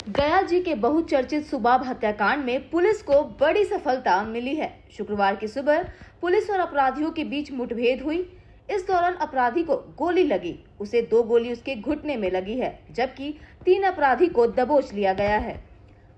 गया जी के बहुचर्चित सुबाब हत्याकांड में पुलिस को बड़ी सफलता मिली है। शुक्रवार की सुबह पुलिस और अपराधियों के बीच मुठभेड़ हुई। इस दौरान अपराधी को गोली लगी, उसे 2 गोली उसके घुटने में लगी है, जबकि 3 अपराधी को दबोच लिया गया है।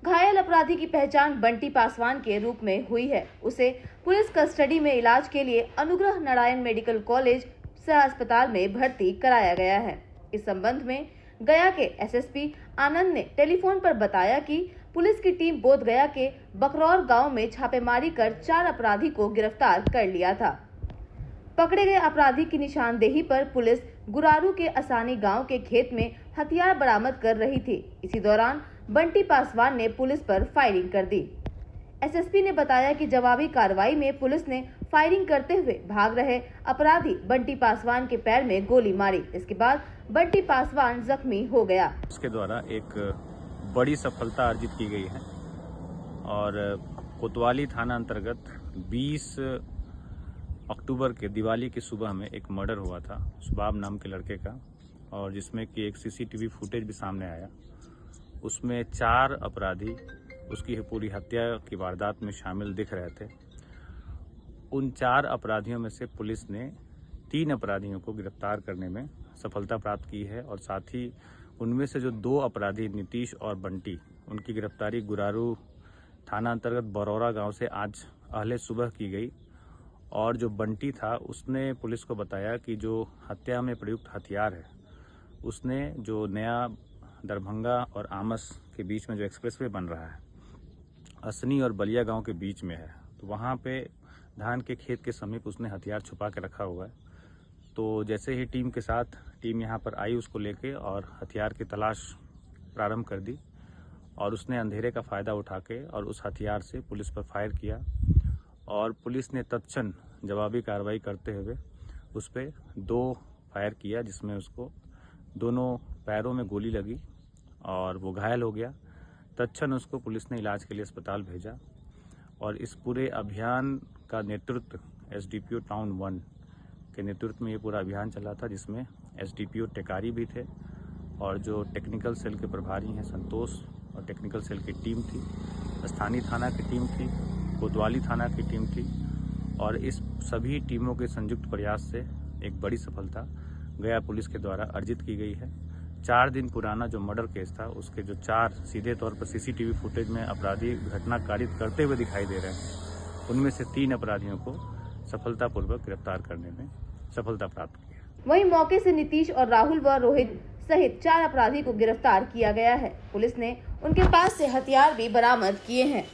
घायल अपराधी की पहचान बंटी पासवान के रूप में हुई है। उसे पुलिस कस्टडी में इलाज के लिए अनुग्रह नारायण मेडिकल कॉलेज सह अस्पताल में भर्ती कराया गया है। इस संबंध में गया के एसएसपी आनंद ने टेलीफोन पर बताया कि पुलिस की टीम बोध गया के बकरौर गांव में छापेमारी कर 4 अपराधी को गिरफ्तार कर लिया था। पकड़े गए अपराधी की निशानदेही पर पुलिस गुरारू के असानी गांव के खेत में हथियार बरामद कर रही थी। इसी दौरान बंटी पासवान ने पुलिस पर फायरिंग कर दी। एसएसपी ने बताया कि जवाबी कार्रवाई में पुलिस ने फायरिंग करते हुए भाग रहे अपराधी बंटी पासवान के पैर में गोली मारी। इसके बाद बंटी पासवान जख्मी हो गया। उसके द्वारा एक बड़ी सफलता अर्जित की गई है और कोतवाली थाना अंतर्गत 20 अक्टूबर के दिवाली की सुबह में एक मर्डर हुआ था सुबाब नाम के लड़के का, और जिसमें कि एक सीसीटीवी फुटेज भी सामने आया। उसमें 4 अपराधी उसकी पूरी हत्या की वारदात में शामिल दिख रहे थे। उन 4 अपराधियों में से पुलिस ने 3 अपराधियों को गिरफ्तार करने में सफलता प्राप्त की है और साथ ही उनमें से जो 2 अपराधी नीतीश और बंटी, उनकी गिरफ्तारी गुरारू थाना अंतर्गत बरौरा गांव से आज अहले सुबह की गई। और जो बंटी था उसने पुलिस को बताया कि जो हत्या में प्रयुक्त हथियार है उसने जो नया दरभंगा और आमस के बीच में जो एक्सप्रेसवे बन रहा है, असनी और बलिया गांव के बीच में है, तो वहां पे धान के खेत के समीप उसने हथियार छुपा के रखा हुआ है। तो जैसे ही टीम यहाँ पर आई उसको लेके और हथियार की तलाश प्रारंभ कर दी और उसने अंधेरे का फायदा उठा के और उस हथियार से पुलिस पर फायर किया और पुलिस ने तत्क्षण जवाबी कार्रवाई करते हुए उस पर 2 फायर किया, जिसमें उसको दोनों पैरों में गोली लगी और वो घायल हो गया। तत्क्षण उसको पुलिस ने इलाज के लिए अस्पताल भेजा और इस पूरे अभियान का नेतृत्व एसडीपीओ टाउन 1 के नेतृत्व में ये पूरा अभियान चला था, जिसमें एसडीपीओ टेकारी भी थे और जो टेक्निकल सेल के प्रभारी हैं संतोष और टेक्निकल सेल की टीम थी, स्थानीय थाना की टीम थी, कोतवाली थाना की टीम थी और इस सभी टीमों के संयुक्त प्रयास से एक बड़ी सफलता गया पुलिस के द्वारा अर्जित की गई है। 4 दिन पुराना जो मर्डर केस था उसके जो 4 सीधे तौर पर सीसीटीवी फुटेज में अपराधी घटना कारित करते हुए दिखाई दे रहे हैं, उनमें से 3 अपराधियों को सफलतापूर्वक गिरफ्तार करने में सफलता प्राप्त की है। वहीं मौके से नीतीश और राहुल व रोहित सहित 4 अपराधी को गिरफ्तार किया गया है। पुलिस ने उनके पास से हथियार भी बरामद किए हैं।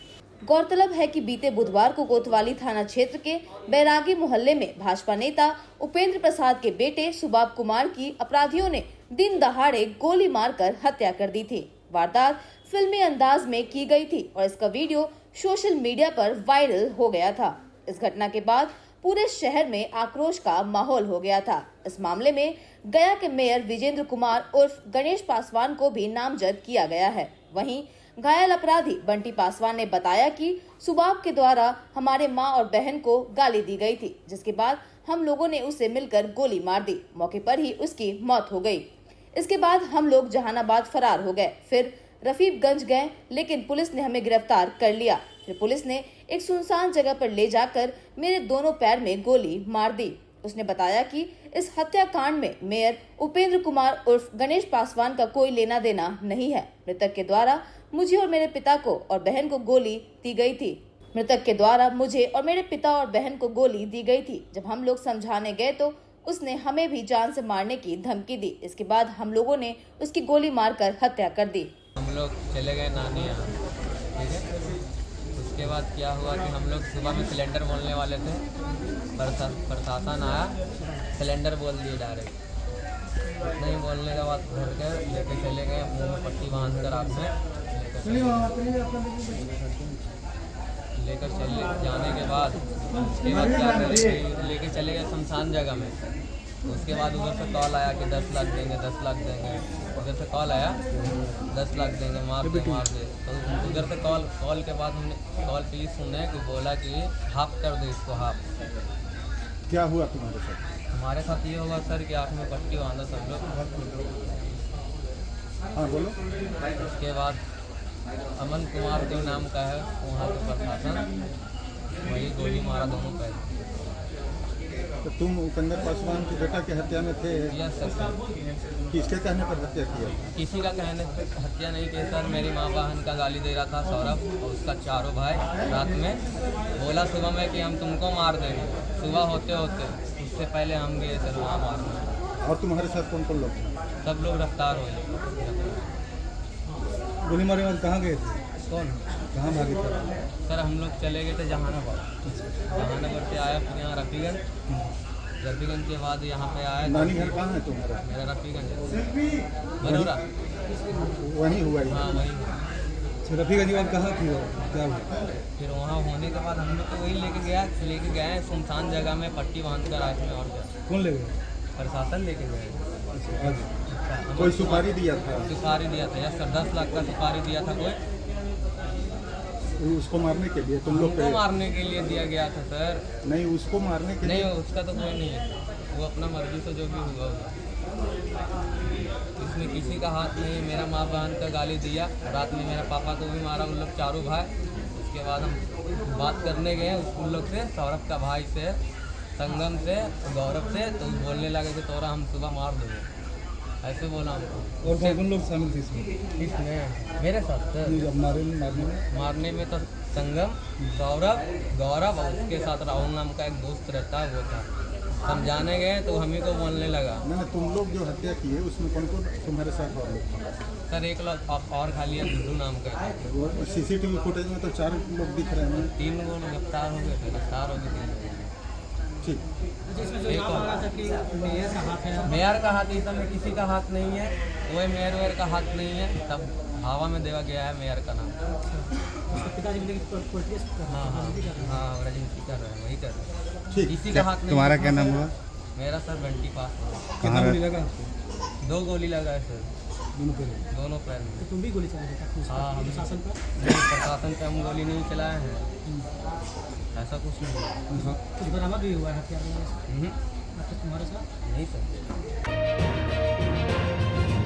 गौरतलब है कि बीते बुधवार को कोतवाली थाना क्षेत्र के बैरागी मोहल्ले में भाजपा नेता उपेंद्र प्रसाद के बेटे सुबाब कुमार की अपराधियों ने दिन दहाड़े गोली मारकर हत्या कर दी थी। वारदात फिल्मी अंदाज में की गई थी और इसका वीडियो सोशल मीडिया पर वायरल हो गया था। इस घटना के बाद पूरे शहर में आक्रोश का माहौल हो गया था। इस मामले में गया के मेयर विजेंद्र कुमार उर्फ गणेश पासवान को भी नामजद किया गया है। वहीं घायल अपराधी बंटी पासवान ने बताया कि सुबाब के द्वारा हमारे मां और बहन को गाली दी गई थी, जिसके बाद हम लोगों ने उसे मिलकर गोली मार दी। मौके पर ही उसकी मौत हो गई। इसके बाद हम लोग जहानाबाद फरार हो गए, फिर रफीकगंज गए, लेकिन पुलिस ने हमें गिरफ्तार कर लिया। फिर पुलिस ने एक सुनसान जगह पर ले जाकर मेरे दोनों पैर में गोली मार दी। उसने बताया कि इस हत्याकांड में मेयर उपेंद्र कुमार उर्फ गणेश पासवान का कोई लेना देना नहीं है। मृतक के द्वारा मुझे और मेरे पिता को और बहन को गोली दी गई थी। मृतक के द्वारा मुझे और मेरे पिता और बहन को गोली दी गई थी। जब हम लोग समझाने गए तो उसने हमें भी जान से मारने की धमकी दी। इसके बाद हम लोगों ने उसकी गोली मारकर हत्या कर दी। हम लोग चले गए नानी यहाँ, ठीक है। उसके बाद क्या हुआ कि हम लोग सुबह में सिलेंडर बोलने वाले थे, प्रशासन आया, सिलेंडर बोल दिए डायरेक्ट। नहीं बोलने के बाद घर के लेके चले गए, मुँह में पट्टी बांध कर आँख में लेकर चले जाने के बाद उसके बाद क्या करें, लेके चले गए शमशान जगह में। उसके बाद उधर से कॉल आया कि 10 लाख देंगे, 10 लाख देंगे। उधर से कॉल आया 10 लाख देंगे, मार दे। तो उधर से कॉल के बाद हमने कॉल की सुने कि बोला कि हाफ कर दे इसको, हाफ। क्या हुआ तुम्हारे साथ? हमारे साथ ये हुआ सर कि आँख में पट्टी बांधा सब लोग। हाँ बोलो। उसके बाद अमन कुमार जो नाम का है वहाँ का प्रशासन वही गोली मारा दोनों पैर। तो तुम उपेंद्र पासवान की बेटा की हत्या में थे, यस सर। किसके कहने पर हत्या किया? किसी का कहने पे हत्या नहीं की सर। मेरी माँ बहन का गाली दे रहा था सौरभ और उसका चारों भाई। रात में बोला सुबह में कि हम तुमको मार देंगे। सुबह होते होते उससे पहले हम गए सर वहाँ मारने। और तुम्हारे साथ कौन कौन लोग थे? सब लोग रफ्तार हुए। गोली मारे बाद कहाँ गए थे? कौन? कहाँ भागे थे? सर हम लोग चले गए थे जहानाबाद। जहानाबाद से आया फिर यहाँ रफीगंज। रफीगंज के बाद यहाँ पे आया। नानी घर कहाँ है तुम्हारा? मेरा रफीगंज बनोरा। वहीं हुआ ही। हाँ वही। रफीगंज बाद कहाँ थी? क्या हुआ? फिर वहाँ होने के बाद हम लोग को वही लेके गए हैं सुनसान जगह में पट्टी बांध कर आए में। और क्या कौन ले गए? प्रशासन लेके गए। आज कोई सुपारी दिया था? सुपारी दिया था यस सर। 10 लाख का सुपारी दिया था कोई। उसको मारने के लिए तुम लोग? हमको मारने के लिए दिया गया था सर। नहीं, उसको मारने के लिए नहीं उसका तो कोई नहीं है। वो अपना मर्जी से जो भी हुआ होगा। इसमें किसी का हाथ नहीं है। मेरा माँ बहन का गाली दिया। रात में मेरा पापा को भी मारा उन लोग चारों भाई। उसके बाद हम बात करने गए उन लोग से, सौरभ का भाई से, संगम से, गौरव से। तो बोलने लगे कि तोरा हम सुबह मार देंगे। ऐसे बोला हमको। और कौन लोग शामिल थे इसमें? इसमें मेरे साथ सर मारने में तो संगम, सौरभ, गौरव और उसके साथ राहुल नाम का एक दोस्त रहता है वो था। समझाने गए तो हम ही को बोलने लगा। नहीं, तुम लोग जो हत्या की है उसमें कौन कौन तुम्हारे साथ और लोग थे? सर एक लोग और खाली है गुड्डू नाम का। वो सीसीटीवी फुटेज में तो 4 लोग दिख रहे हैं। 3 लोग गिरफ्तार हो गए थे। गिरफ्तार हो गए 3 लोग। ठीक। एक मेयर का हाथ इस समय किसी का हाथ नहीं है। कोई मेयर वेयर का हाथ नहीं है। तब हवा में देवा गया है मेयर का नाम। हाँ हाँ हाँ राजनीति कर रहे हैं वही कर रहे हैं। ठीक। किसी का हाथ नहीं। तुम्हारा क्या नाम हुआ? मेरा सर बंटी पास। कितना गोली लगा? 2 गोली लगा है सर। दोनों पैर में। तो तुम भी गोली चलाए? हाँ हम प्रशासन पे हम गोली नहीं चलाए हैं। ऐसा कुछ नहीं हुआ। कुछ बरामद भी हुआ है हथियार तुम्हारे साथ नहीं सर।